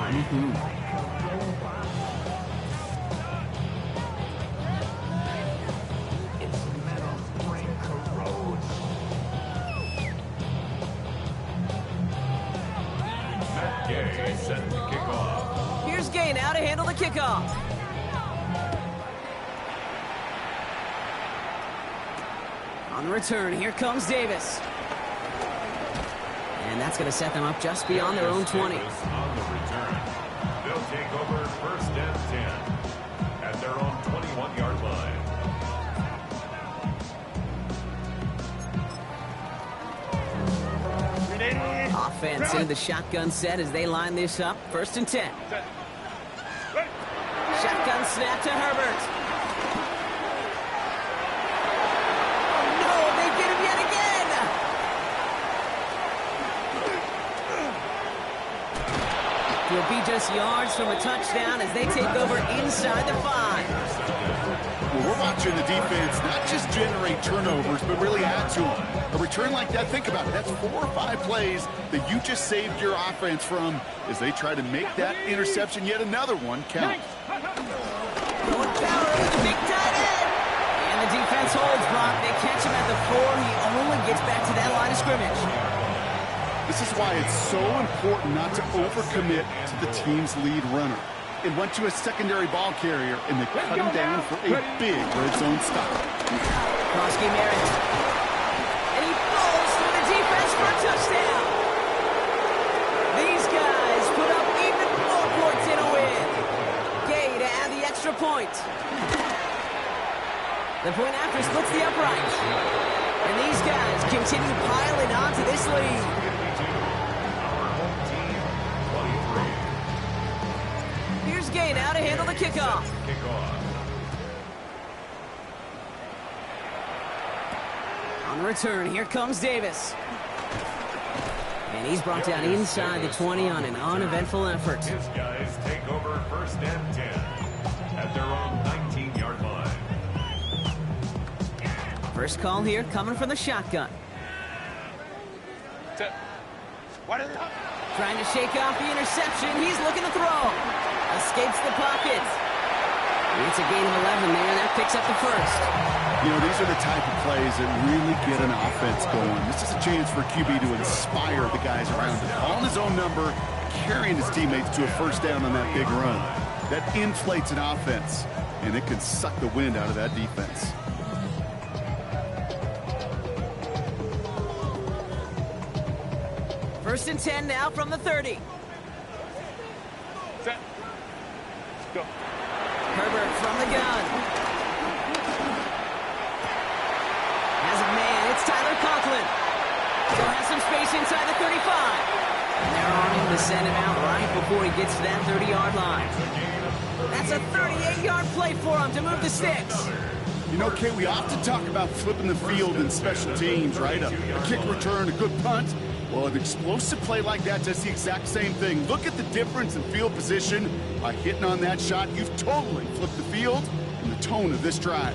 Gay set to kick off. Here's Gay now to handle the kickoff. On the return, here comes Davis. And that's going to set them up just beyond their own 20. Davis on the return. They'll take over 1st and 10 at their own 21-yard line. Offense into the shotgun set as they line this up. 1st and 10. Shotgun snap to Herbert. Oh no, they get him yet again. He'll be just yards from a touchdown as they take over inside the 5. Well, we're watching the defense not just generate turnovers, but really add to them. A return like that, think about it. That's 4 or 5 plays that you just saved your offense from as they try to make that interception, yet another one, count. Going power with the big tight end. And the defense holds, Brock. They catch him at the 4. He only gets back to that line of scrimmage. This is why it's so important not to overcommit to the team's lead runner. It went to a secondary ball carrier, and they cut him down for a big red zone stop. Krosky Merritt. And he falls through the defense for a touchdown. These guys put up even more points in a win. Gay to add the extra point. The point after splits the upright. And these guys continue piling onto this lead. Our home team, 23. Here's Gay now to handle the kickoff. Kickoff. On return, here comes Davis. And he's brought down inside the 20 on an uneventful effort. His guys take over first and 10 at their own 19-yard line. First call here coming from the shotgun. What is it? Trying to shake off the interception. He's looking to throw. Escapes the pocket. It's a gain of 11 there. That picks up the first. You know, these are the type of plays that really get an offense going. This is a chance for QB to inspire the guys around him. Calling his own number, carrying his teammates to a first down on that big run. That inflates an offense, and it can suck the wind out of that defense. First and 10 now from the 30. Set. Go. Herbert from the gun. Has a man. It's Tyler Conklin. Still has some space inside the 35. And they're on him to send him out right before he gets to that 30-yard line. That's a 38-yard play for him to move the sticks. You know, Kate, we often talk about flipping the field in special teams, right? A kick return, a good punt. Well, an explosive play like that does the exact same thing. Look at the difference in field position. By hitting on that shot, you've totally flipped the field and the tone of this drive.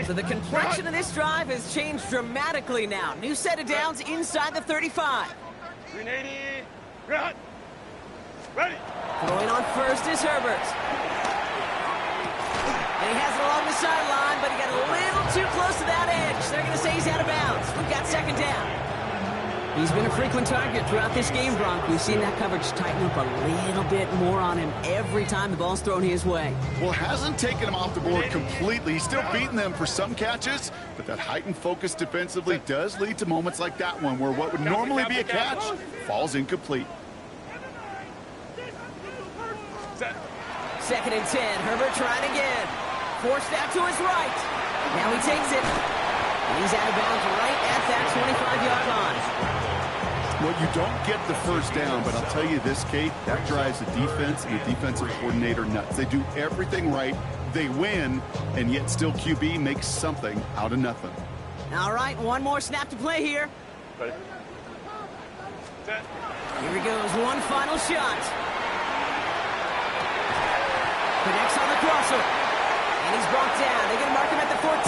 So the complexion of this drive has changed dramatically now. New set of downs inside the 35. 380. Run. Ready. Throwing on first is Herbert. And he has it along the sideline, but he got a little too close to that edge. They're going to say he's out of bounds. We've got second down. He's been a frequent target throughout this game, Bronk. We've seen that coverage tighten up a little bit more on him every time the ball's thrown his way. Well, hasn't taken him off the board completely. He's still beating them for some catches, but that heightened focus defensively does lead to moments like that one where what would normally be a catch falls incomplete. Set. Second and 10. Herbert trying again. Forced out to his right. Now he takes it. And he's out of bounds right at that 25-yard line. Well, you don't get the first down, but I'll tell you this, Kate, that drives the defense and the defensive coordinator nuts. They do everything right, they win, and yet still QB makes something out of nothing. All right, one more snap to play here. Ready. Set. Here he goes, one final shot. Connects on the crosser. And he's brought down. They're going to mark him at the 14.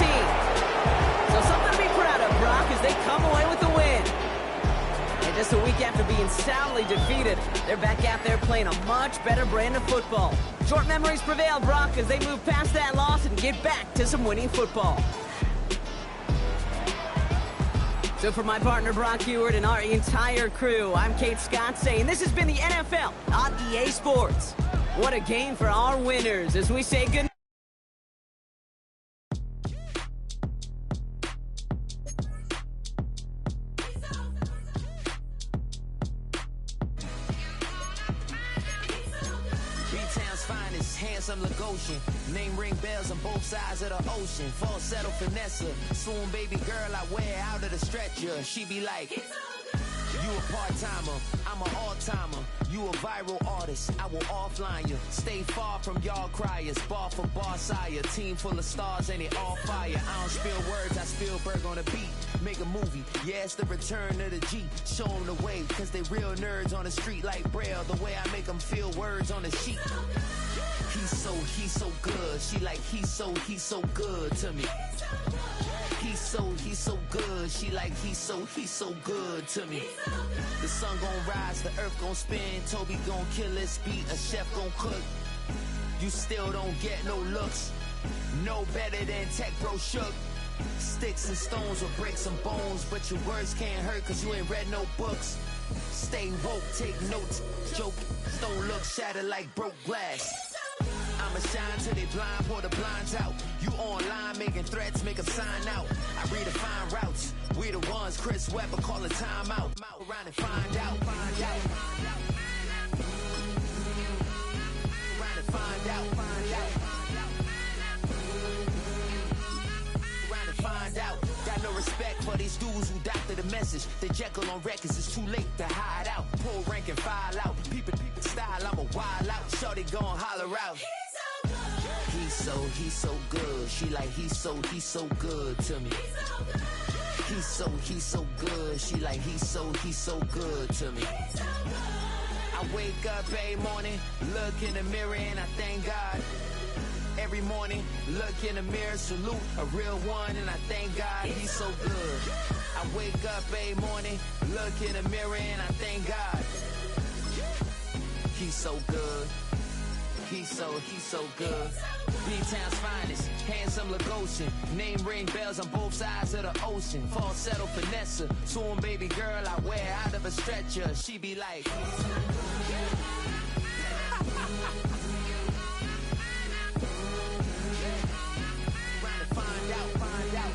So something to be proud of, Brock, as they come away with the win. And just a week after being soundly defeated, they're back out there playing a much better brand of football. Short memories prevail, Brock, as they move past that loss and get back to some winning football. So for my partner, Brock Huard, and our entire crew, I'm Kate Scott saying this has been the NFL on EA Sports. What a game for our winners as we say good. B-Town's finest, handsome Lagosian. Name ring bells on both sides of the ocean. Falsetto Vanessa, swoon baby girl I wear out of the stretcher. She be like, you a part-timer, I'm an all-timer. You a viral artist, I will offline you. Stay far from y'all criers, bar for bar sire. Team full of stars and it all fire. I don't spill words, I Spielberg on the beat. Make a movie, yeah, it's the return of the G. Show them the way, cause they real nerds on the street like Braille. The way I make them feel words on the sheet. He's so good. She like, he's so good to me. He's so good. She like, he's so good to me. The sun gon' rise, the earth gon' spin. Toby gon' kill this beat, a chef gon' cook. You still don't get no looks. No better than Tech Bro Shook. Sticks and stones will break some bones, but your words can't hurt cause you ain't read no books. Stay woke, take notes, joke. Don't look shattered like broke glass. I'ma shine till they blind, pull the blinds out. You online making threats, make them sign out. I redefine routes. We the ones Chris Webber call a timeout. Around and find out. Find out. Around and find out. Find out. Around and find out. Got no respect for these dudes who doctor the message. The Jekyll on records, it's too late to hide out. Pull rank and file out. People style, I'm a wild out. Shorty gon' holler out. He's so good. She like he's so good to me. He's so good. She like he's so good to me. I wake up every morning, look in the mirror and I thank God. Every morning, look in the mirror, salute a real one and I thank God he's so good. I wake up every morning, look in the mirror and I thank God. He's so good. He's so good. B-Town's finest, handsome Lagosian. Name ring bells on both sides of the ocean. Falsetto finesse, swoon baby girl I wear out of a stretcher. She be like find out, find out.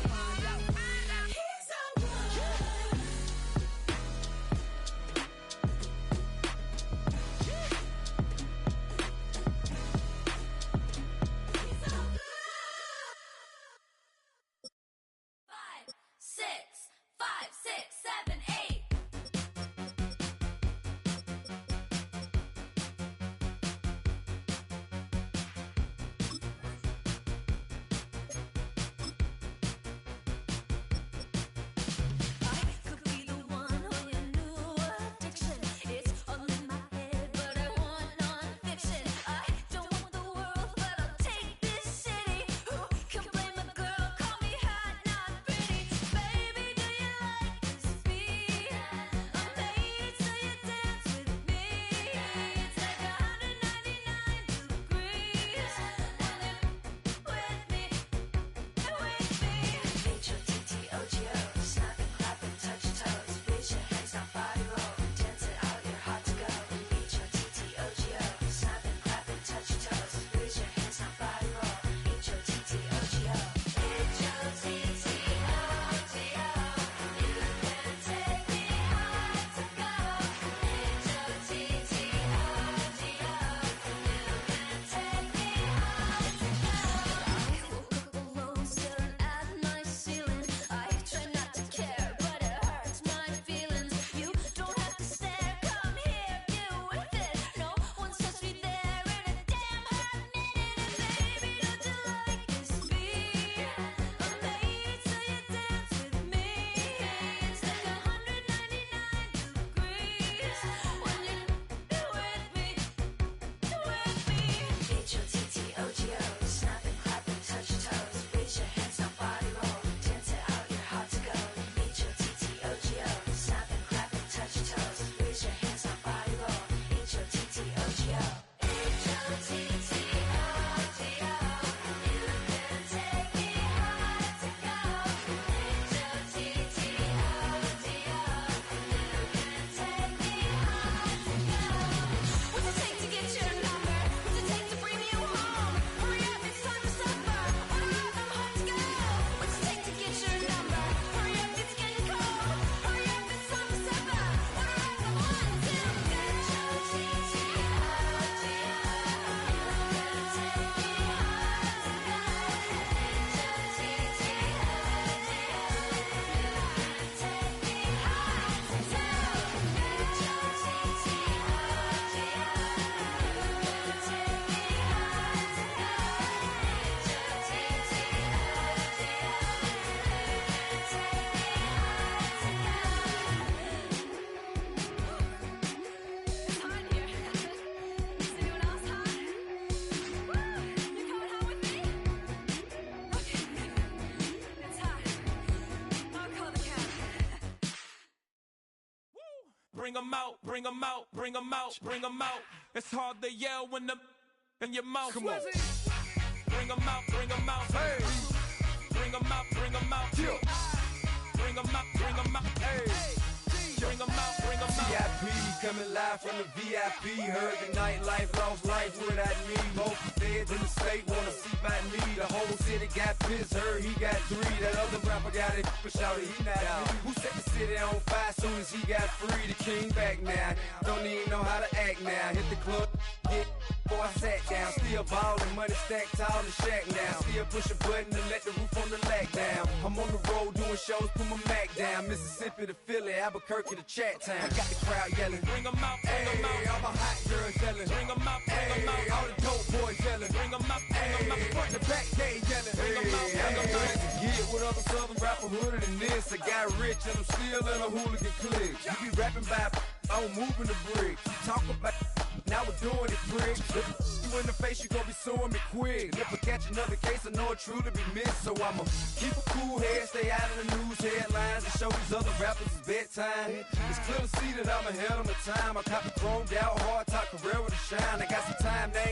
Bring 'em out, bring 'em out, bring 'em out, bring 'em out. It's hard to yell when the in your mouth. Come on. Bring 'em out, bring 'em out. Hey. Bring 'em out, bring 'em out. Yeah. Bring 'em out, bring 'em out. Hey. Bring 'em out, bring 'em out. VIP coming live from the VIP. Heard the nightlife, lost life without me. Both feds in the about me. The whole city got pissed, heard he got 3. That other rapper got it, but shouted he not out. Who set the city on fire soon as he got free? The king back now, don't even know how to act now. Hit the club, hit before I sat down. Still ballin', money stacked tall in the shack now. Still push a button to let the roof on the lag down. I'm on the road doing shows, put my Mac down. Mississippi to Philly, Albuquerque to Chat Town. I got the crowd yelling, Bring 'em out, bring 'em out. all my hot girls yelling, Bring 'em out, bring 'em out. all the dope boys yelling, Bring 'em out, bring 'em out. front to back, they yelling, Bring 'em out, bring 'em out. Get with other southern rapper hooded than this. I got rich and I'm still in a hooligan clique. You be rapping by, I'm moving the bricks. Talk about, now we're doing it, prick. You in the face, you gon' be suing me quick. If I catch another case, I know it truly be missed. So I'ma keep a cool head, stay out of the news headlines, and show these other rappers it's bedtime. It's clear to see that I'm ahead of my time. I cop the chromed out, hard top career with a shine. I got some time now.